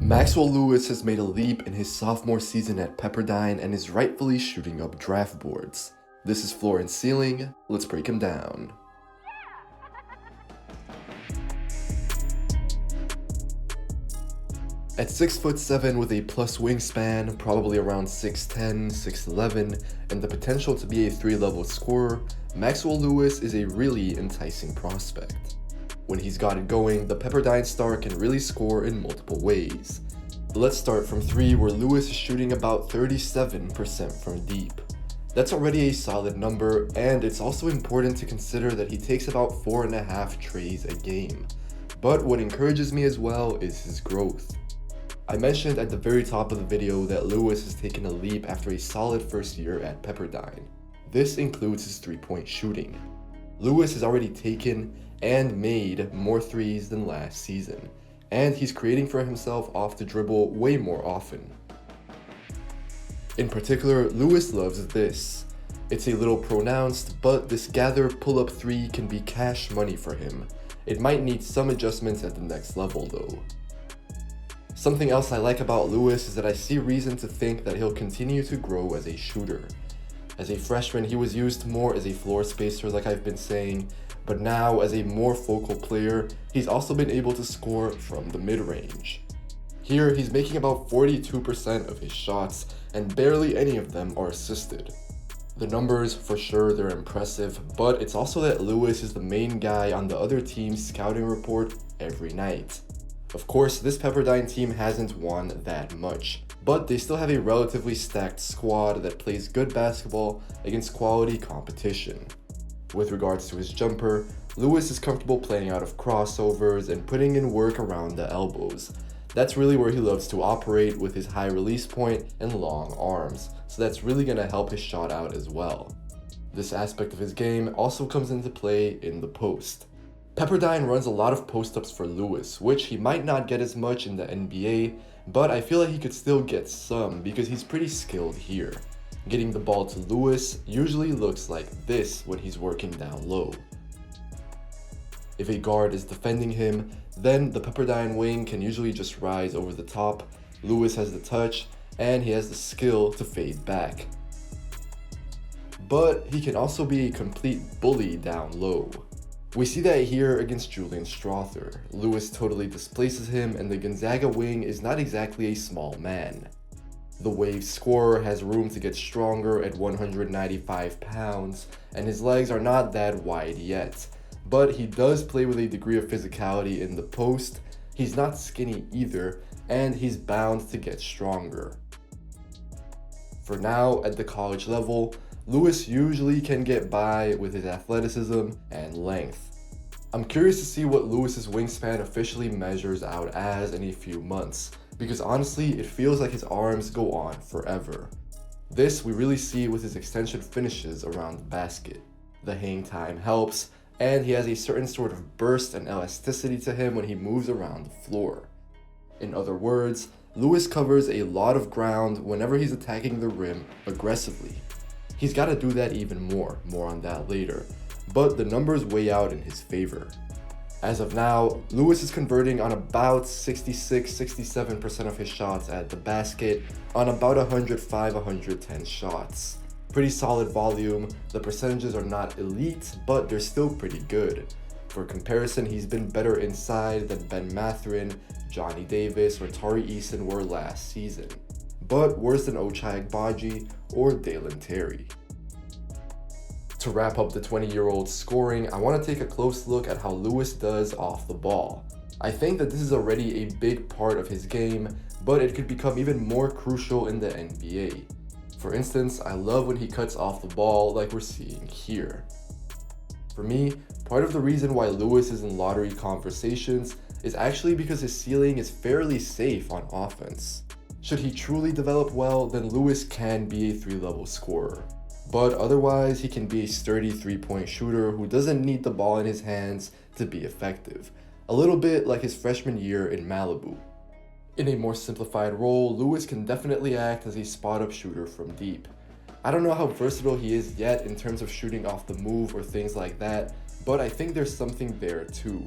Maxwell Lewis has made a leap in his sophomore season at Pepperdine and is rightfully shooting up draft boards. This is Floor and Ceiling. Let's break him down. At 6'7" with a plus wingspan, probably around 6'10", 6'11", and the potential to be a 3-level scorer, Maxwell Lewis is a really enticing prospect. When he's got it going, the Pepperdine star can really score in multiple ways. Let's start from 3, where Lewis is shooting about 37% from deep. That's already a solid number, and it's also important to consider that he takes about 4.5 trays a game. But what encourages me as well is his growth. I mentioned at the very top of the video that Lewis has taken a leap after a solid first year at Pepperdine. This includes his 3-point shooting. Lewis has already taken and made more threes than last season, and he's creating for himself off the dribble way more often. In particular, Lewis loves this. It's a little pronounced, but this gather pull-up 3 can be cash money for him. It might need some adjustments at the next level though. Something else I like about Lewis is that I see reason to think that he'll continue to grow as a shooter. As a freshman, he was used more as a floor spacer like I've been saying, but now as a more focal player, he's also been able to score from the mid-range. Here, he's making about 42% of his shots, and barely any of them are assisted. The numbers, for sure, they're impressive, but it's also that Lewis is the main guy on the other team's scouting report every night. Of course, this Pepperdine team hasn't won that much, but they still have a relatively stacked squad that plays good basketball against quality competition. With regards to his jumper, Lewis is comfortable playing out of crossovers and putting in work around the elbows. That's really where he loves to operate with his high release point and long arms, so that's really going to help his shot out as well. This aspect of his game also comes into play in the post. Pepperdine runs a lot of post-ups for Lewis, which he might not get as much in the NBA, but I feel like he could still get some because he's pretty skilled here. Getting the ball to Lewis usually looks like this when he's working down low. If a guard is defending him, then the Pepperdine wing can usually just rise over the top. Lewis has the touch, and he has the skill to fade back. But he can also be a complete bully down low. We see that here against Julian Strother. Lewis totally displaces him, and the Gonzaga wing is not exactly a small man. The Wave's scorer has room to get stronger at 195 pounds, and his legs are not that wide yet. But he does play with a degree of physicality in the post. He's not skinny either, and he's bound to get stronger. For now, at the college level, Lewis usually can get by with his athleticism and length. I'm curious to see what Lewis's wingspan officially measures out as in a few months, because honestly, it feels like his arms go on forever. This we really see with his extension finishes around the basket. The hang time helps, and he has a certain sort of burst and elasticity to him when he moves around the floor. In other words, Lewis covers a lot of ground whenever he's attacking the rim aggressively. He's got to do that even more on that later, but the numbers weigh out in his favor. As of now, Lewis is converting on about 66-67% of his shots at the basket on about 105-110 shots. Pretty solid volume. The percentages are not elite, but they're still pretty good. For comparison, he's been better inside than Ben Mathurin, Johnny Davis, or Tari Eason were last season, but worse than Ochai Agbaji or Dalen Terry. To wrap up the 20-year-old scoring, I want to take a close look at how Lewis does off the ball. I think that this is already a big part of his game, but it could become even more crucial in the NBA. For instance, I love when he cuts off the ball like we're seeing here. For me, part of the reason why Lewis is in lottery conversations is actually because his ceiling is fairly safe on offense. Should he truly develop well, then Lewis can be a 3-level scorer. But otherwise, he can be a sturdy 3-point shooter who doesn't need the ball in his hands to be effective. A little bit like his freshman year in Malibu. In a more simplified role, Lewis can definitely act as a spot-up shooter from deep. I don't know how versatile he is yet in terms of shooting off the move or things like that, but I think there's something there too.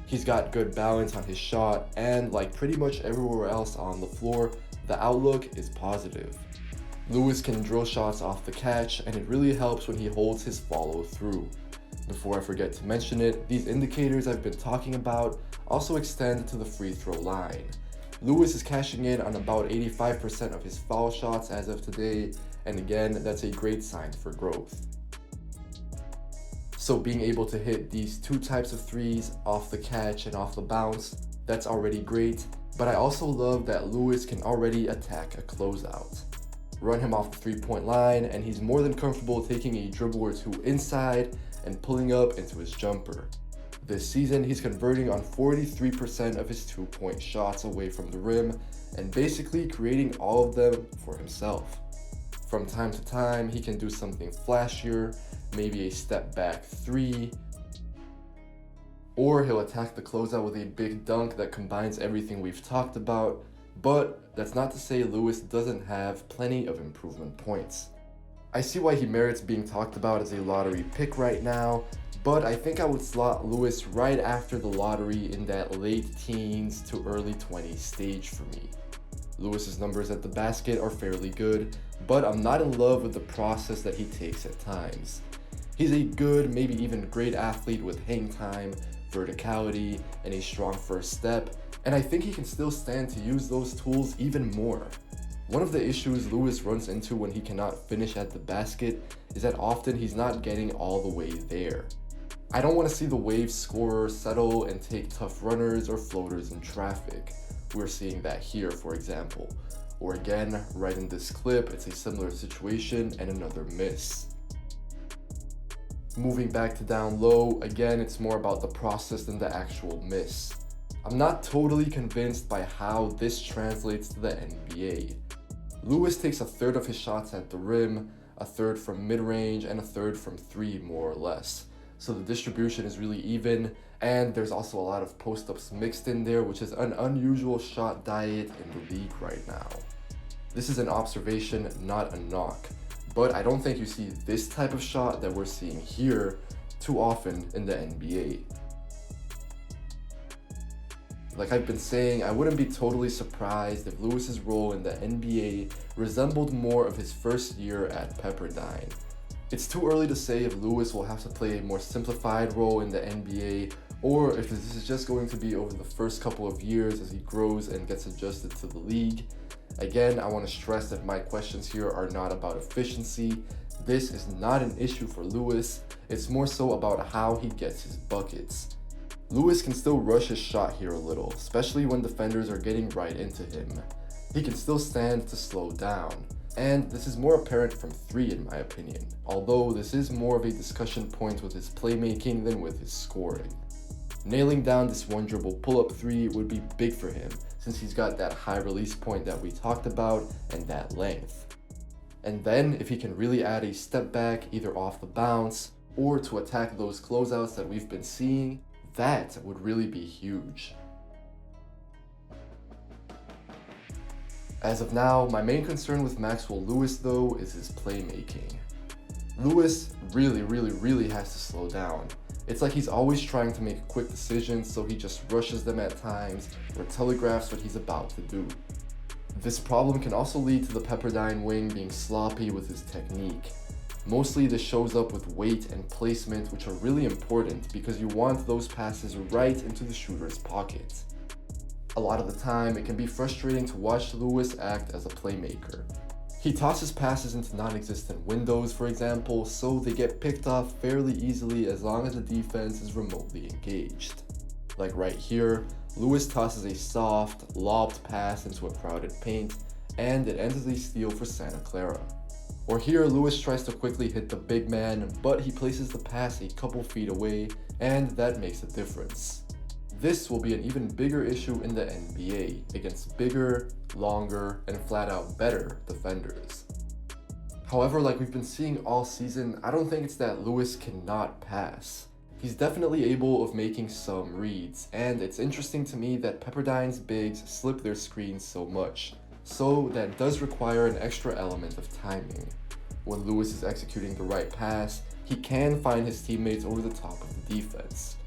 He's got good balance on his shot, and like pretty much everywhere else on the floor, the outlook is positive. Lewis can drill shots off the catch, and it really helps when he holds his follow through. Before I forget to mention it, these indicators I've been talking about also extend to the free throw line. Lewis is cashing in on about 85% of his foul shots as of today, and again, that's a great sign for growth. So being able to hit these two types of threes, off the catch and off the bounce, that's already great, but I also love that Lewis can already attack a closeout. Run him off the three-point line, and he's more than comfortable taking a dribble or two inside and pulling up into his jumper. This season, he's converting on 43% of his two-point shots away from the rim and basically creating all of them for himself. From time to time, he can do something flashier, maybe a step back three, or he'll attack the closeout with a big dunk that combines everything we've talked about, but that's not to say Lewis doesn't have plenty of improvement points. I see why he merits being talked about as a lottery pick right now, but I think I would slot Lewis right after the lottery in that late teens to early 20s stage for me. Lewis's numbers at the basket are fairly good, but I'm not in love with the process that he takes at times. He's a good, maybe even great athlete with hang time, verticality, and a strong first step, and I think he can still stand to use those tools even more. One of the issues Lewis runs into when he cannot finish at the basket is that often he's not getting all the way there. I don't want to see the Wave scorer settle and take tough runners or floaters in traffic. We're seeing that here, for example. Or again, right in this clip, it's a similar situation and another miss. Moving back to down low, again, it's more about the process than the actual miss. I'm not totally convinced by how this translates to the NBA. Lewis takes a third of his shots at the rim, a third from mid-range, and a third from three, more or less. So the distribution is really even, and there's also a lot of post-ups mixed in there, which is an unusual shot diet in the league right now. This is an observation, not a knock, but I don't think you see this type of shot that we're seeing here too often in the NBA. Like I've been saying, I wouldn't be totally surprised if Lewis's role in the NBA resembled more of his first year at Pepperdine. It's too early to say if Lewis will have to play a more simplified role in the NBA, or if this is just going to be over the first couple of years as he grows and gets adjusted to the league. Again, I want to stress that my questions here are not about efficiency. This is not an issue for Lewis, it's more so about how he gets his buckets. Lewis can still rush his shot here a little, especially when defenders are getting right into him. He can still stand to slow down, and this is more apparent from three in my opinion, although this is more of a discussion point with his playmaking than with his scoring. Nailing down this one dribble pull-up three would be big for him, since he's got that high release point that we talked about and that length. And then if he can really add a step back either off the bounce or to attack those closeouts that we've been seeing, that would really be huge. As of now, my main concern with Maxwell Lewis though is his playmaking. Lewis really has to slow down. It's like he's always trying to make quick decisions, so he just rushes them at times or telegraphs what he's about to do. This problem can also lead to the Pepperdine wing being sloppy with his technique. Mostly this shows up with weight and placement, which are really important because you want those passes right into the shooter's pocket. A lot of the time, it can be frustrating to watch Lewis act as a playmaker. He tosses passes into non-existent windows, for example, so they get picked off fairly easily as long as the defense is remotely engaged. Like right here, Lewis tosses a soft, lobbed pass into a crowded paint, and it ends as a steal for Santa Clara. Or here, Lewis tries to quickly hit the big man, but he places the pass a couple feet away, and that makes a difference. This will be an even bigger issue in the NBA against bigger, longer, and flat out better defenders. However, like we've been seeing all season, I don't think it's that Lewis cannot pass. He's definitely able of making some reads, and it's interesting to me that Pepperdine's bigs slip their screens so much. So that does require an extra element of timing. When Lewis is executing the right pass, he can find his teammates over the top of the defense.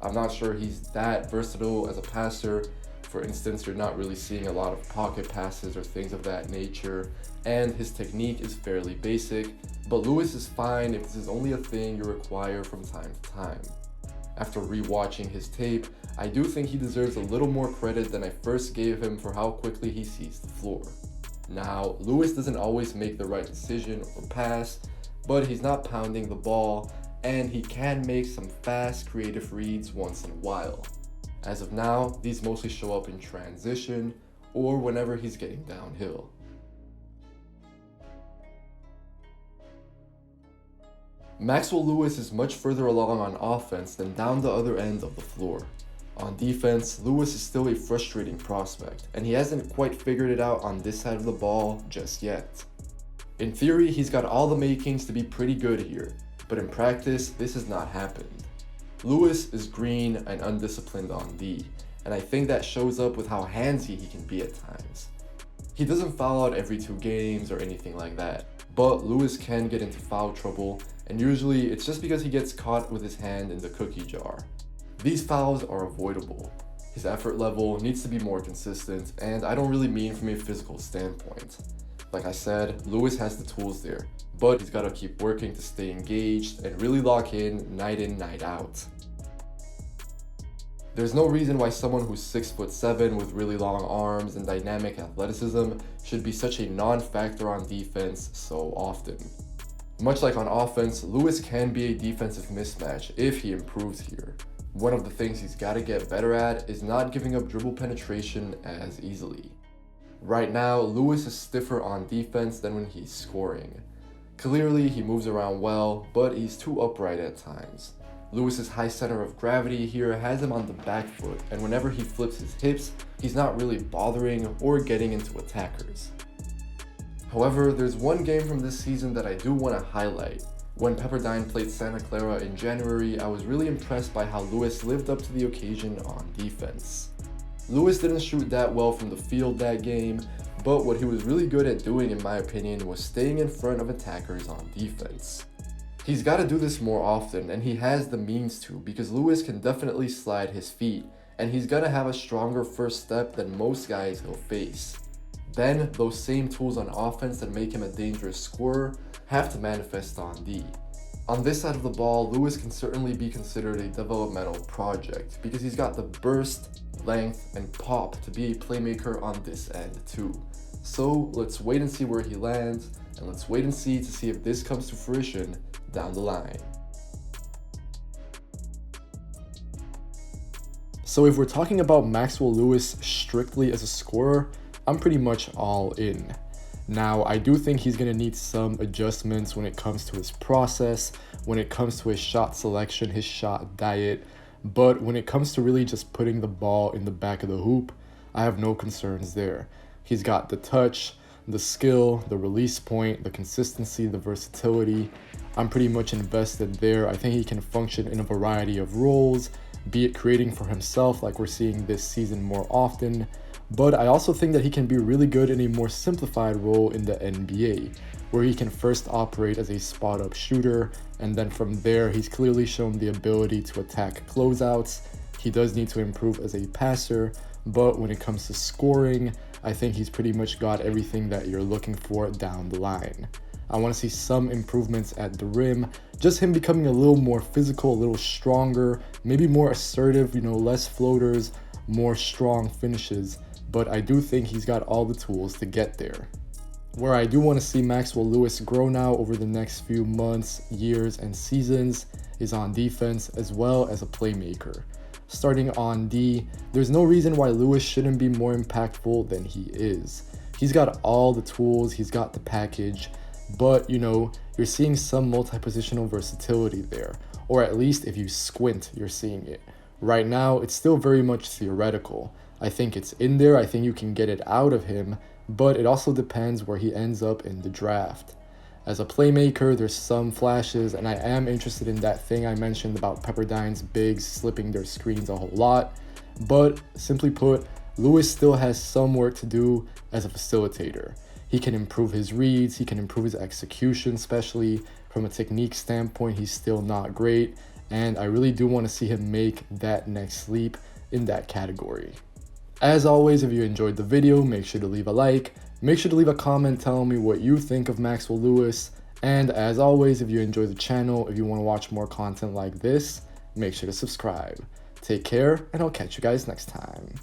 I'm not sure he's that versatile as a passer. For instance, you're not really seeing a lot of pocket passes or things of that nature, and his technique is fairly basic, but Lewis is fine if this is only a thing you require from time to time. After rewatching his tape, I do think he deserves a little more credit than I first gave him for how quickly he sees the floor. Now, Lewis doesn't always make the right decision or pass, but he's not pounding the ball, and he can make some fast, creative reads once in a while. As of now, these mostly show up in transition or whenever he's getting downhill. Maxwell Lewis is much further along on offense than down the other end of the floor. On defense, Lewis is still a frustrating prospect, and he hasn't quite figured it out on this side of the ball just yet. In theory, he's got all the makings to be pretty good here, but in practice, this has not happened. Lewis is green and undisciplined on D, and I think that shows up with how handsy he can be at times. He doesn't foul out every 2 games or anything like that, but Lewis can get into foul trouble, and usually it's just because he gets caught with his hand in the cookie jar. These fouls are avoidable. His effort level needs to be more consistent, and I don't really mean from a physical standpoint. Like I said, Lewis has the tools there, but he's got to keep working to stay engaged and really lock in, night out. There's no reason why someone who's 6'7" with really long arms and dynamic athleticism should be such a non-factor on defense so often. Much like on offense, Lewis can be a defensive mismatch if he improves here. One of the things he's got to get better at is not giving up dribble penetration as easily. Right now, Lewis is stiffer on defense than when he's scoring. Clearly, he moves around well, but he's too upright at times. Lewis's high center of gravity here has him on the back foot, and whenever he flips his hips, he's not really bothering or getting into attackers. However, there's one game from this season that I do want to highlight. When Pepperdine played Santa Clara in January, I was really impressed by how Lewis lived up to the occasion on defense. Lewis didn't shoot that well from the field that game, but what he was really good at doing, in my opinion, was staying in front of attackers on defense. He's got to do this more often, and he has the means to, because Lewis can definitely slide his feet, and he's going to have a stronger first step than most guys he'll face. Then, those same tools on offense that make him a dangerous scorer have to manifest on D. On this side of the ball, Lewis can certainly be considered a developmental project because he's got the burst, length, and pop to be a playmaker on this end too. So let's wait and see where he lands, and let's wait and see if this comes to fruition down the line. So if we're talking about Maxwell Lewis strictly as a scorer, I'm pretty much all in. Now, I do think he's going to need some adjustments when it comes to his process, when it comes to his shot selection, his shot diet, but when it comes to really just putting the ball in the back of the hoop, I have no concerns there. He's got the touch, the skill, the release point, the consistency, the versatility. I'm pretty much invested there. I think he can function in a variety of roles, be it creating for himself like we're seeing this season more often, but I also think that he can be really good in a more simplified role in the NBA, where he can first operate as a spot-up shooter, and then from there, he's clearly shown the ability to attack closeouts. He does need to improve as a passer, but when it comes to scoring, I think he's pretty much got everything that you're looking for down the line. I want to see some improvements at the rim, just him becoming a little more physical, a little stronger, maybe more assertive, less floaters, more strong finishes. But I do think he's got all the tools to get there. Where I do want to see Maxwell Lewis grow now over the next few months, years, and seasons is on defense as well as a playmaker. Starting on D, there's no reason why Lewis shouldn't be more impactful than he is. He's got all the tools, he's got the package, but you're seeing some multi-positional versatility there, or at least if you squint, you're seeing it. Right now, it's still very much theoretical. I think it's in there, I think you can get it out of him, but it also depends where he ends up in the draft. As a playmaker, there's some flashes, and I am interested in that thing I mentioned about Pepperdine's bigs slipping their screens a whole lot, but simply put, Lewis still has some work to do as a facilitator. He can improve his reads, he can improve his execution, especially from a technique standpoint, he's still not great, and I really do want to see him make that next leap in that category. As always, if you enjoyed the video, make sure to leave a like, make sure to leave a comment telling me what you think of Maxwell Lewis, and as always, if you enjoy the channel, if you want to watch more content like this, make sure to subscribe. Take care, and I'll catch you guys next time.